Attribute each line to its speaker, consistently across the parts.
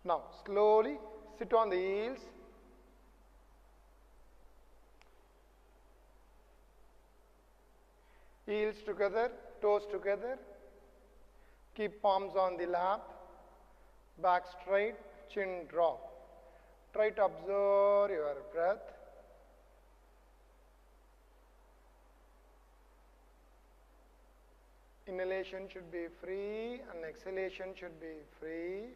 Speaker 1: Now slowly sit on the heels. Heels together, toes together. Keep palms on the lap. Back straight, chin drop. Try to observe your breath. Inhalation should be free and exhalation should be free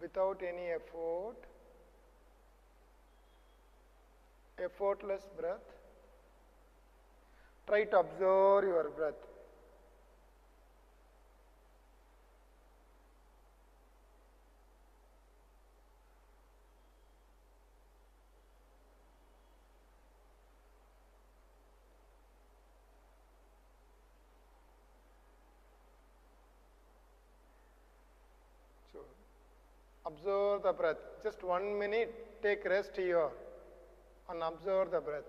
Speaker 1: without any effort. Effortless breath. Try to observe your breath. So, observe the breath. Just 1 minute, take rest here and observe the breath.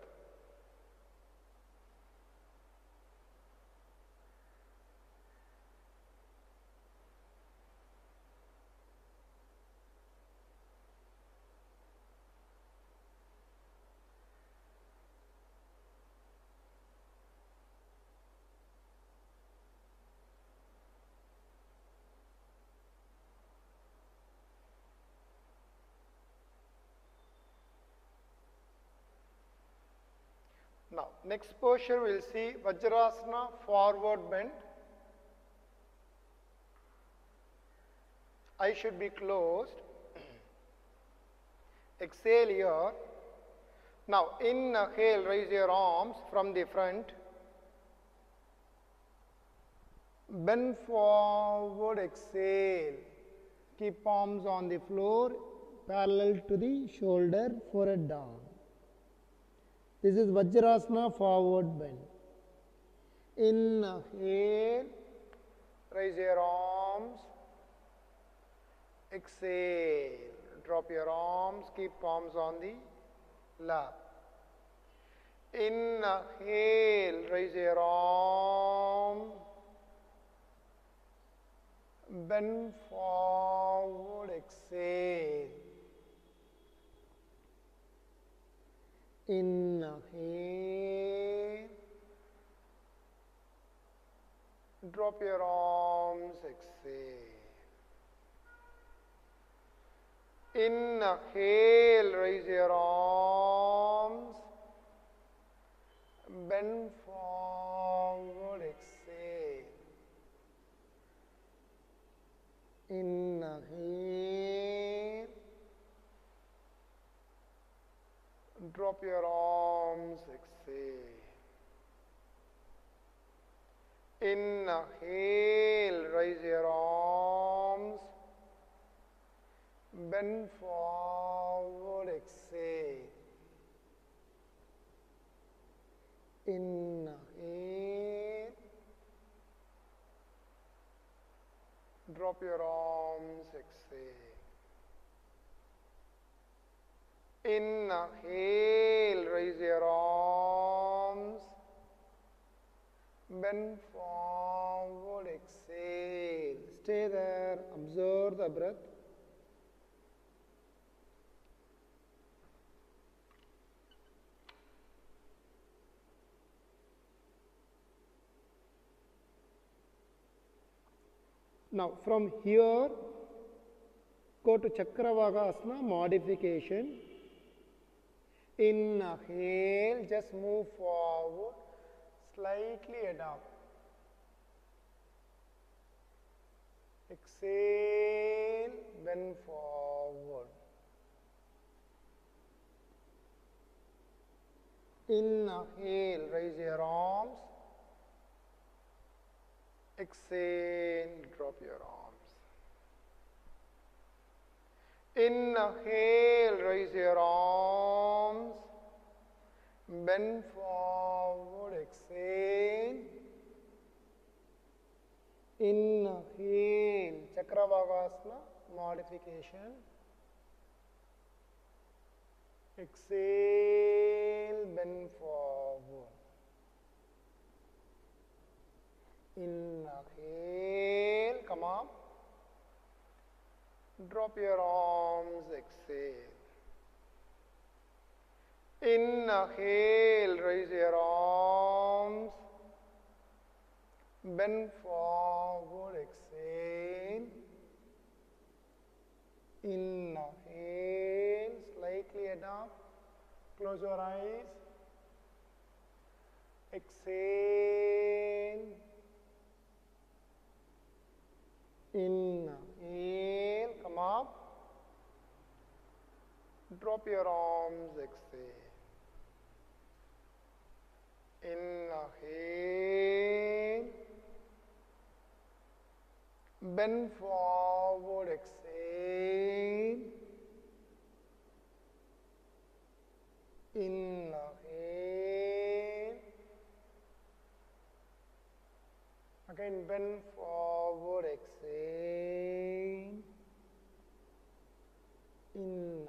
Speaker 1: Now, next posture we will see Vajrasana, forward bend. Eyes should be closed. Exhale here. Now, inhale, raise your arms from the front. Bend forward, exhale. Keep palms on the floor, parallel to the shoulder, forehead down. This is Vajrasana, forward bend. Inhale, raise your arms. Exhale, drop your arms, keep palms on the lap. Inhale, raise your arm. Bend forward, exhale. Inhale. Drop your arms, exhale. Inhale, raise your arms. Bend forward, exhale. Inhale. Drop your arms, exhale. Inhale, raise your arms. Bend forward, exhale. Inhale. Drop your arms, exhale. Inhale, raise your arms. Bend forward, exhale. Stay there, observe the breath. Now, from here, go to Cakravakasana modification. Inhale, just move forward, slightly head up. Exhale, bend forward. Inhale, raise your arms. Exhale, drop your arms. Inhale, raise your arms. Bend forward, exhale. Inhale, Cakravakasana modification. Exhale, bend forward. Inhale, come up. Drop your arms, exhale. Inhale, raise your arms. Bend forward, exhale. Inhale, slightly adopt. Close your eyes. Exhale. Inhale, come up. Drop your arms, exhale. Inhale. Bend forward, exhale. Inhale. Again, bend forward, exhale. Inhale.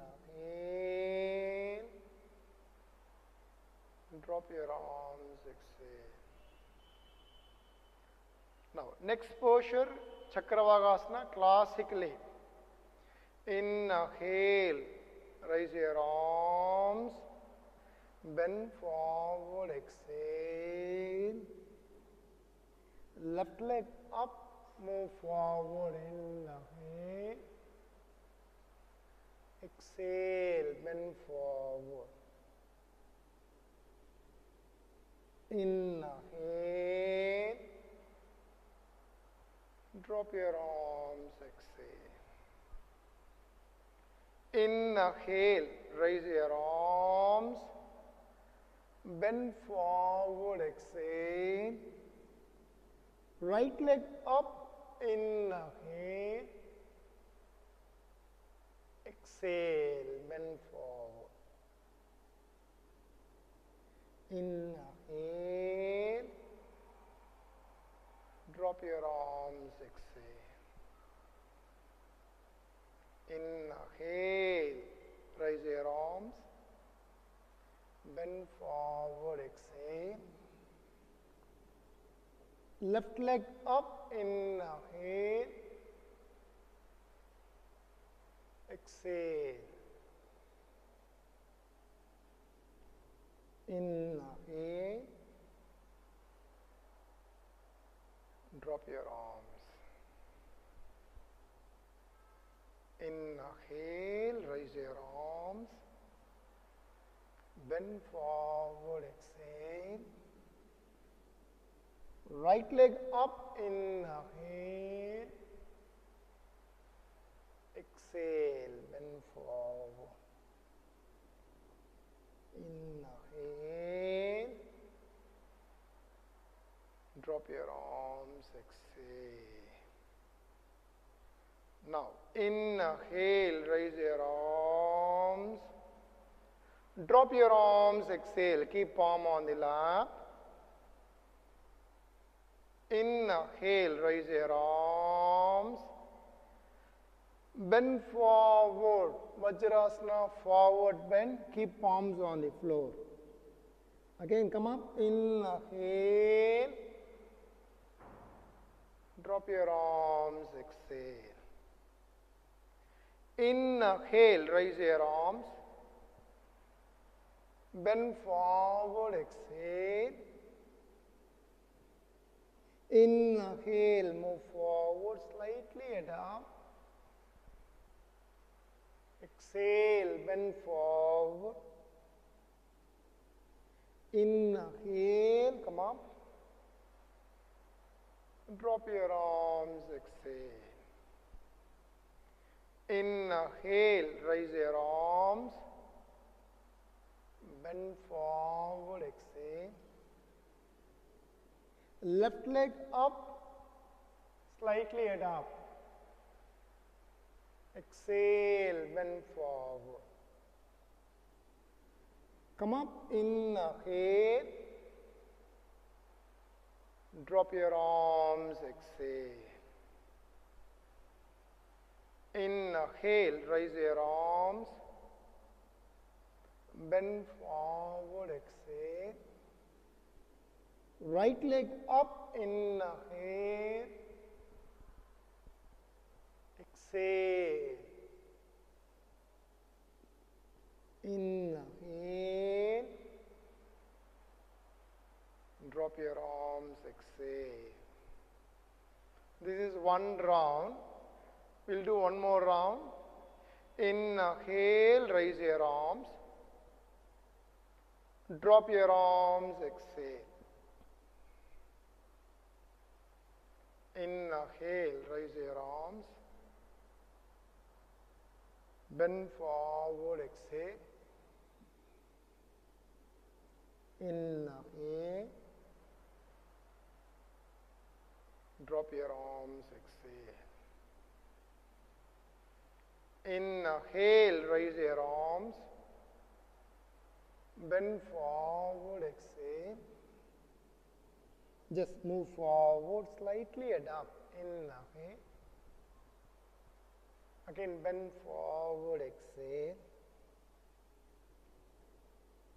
Speaker 1: Drop your arms, exhale. Now, next posture, Cakravakasana, classically. Inhale, raise your arms, bend forward, exhale. Left leg up, move forward, inhale. Exhale, bend forward. Inhale. Drop your arms, exhale. Inhale, raise your arms. Bend forward, exhale. Right leg up, inhale. Exhale, bend forward. Inhale. Drop your arms, exhale. Inhale, raise your arms. Bend forward, exhale. Left leg up, inhale. Exhale. Inhale. Drop your arms. Inhale, raise your arms. Bend forward, exhale. Right leg up, inhale. Exhale, bend forward. Inhale. Drop your arms, exhale. Now, inhale, raise your arms. Drop your arms, exhale. Keep palm on the lap. Inhale, raise your arms. Bend forward, Vajrasana, forward bend. Keep palms on the floor. Again, come up. Inhale. Drop your arms, exhale. Inhale, raise your arms. Bend forward, exhale. Inhale, move forward, slightly adopt. Exhale, bend forward. Inhale, come up. Drop your arms, exhale. Inhale, raise your arms. Bend forward, exhale. Left leg up, slightly adopt. Exhale, bend forward. Come up, inhale. Drop your arms, exhale. Inhale, raise your arms. Bend forward, exhale. Right leg up, inhale. Exhale. Inhale. Drop your arms, exhale. This is one round. We'll do one more round. Inhale, raise your arms. Drop your arms, exhale. Inhale, raise your arms. Bend forward, exhale. Inhale. Drop your arms, exhale. Inhale, raise your arms. Bend forward, exhale. Just move forward slightly and up. Inhale. Again, bend forward, exhale.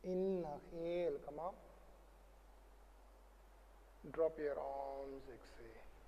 Speaker 1: Inhale, come up. Drop your arms, exhale.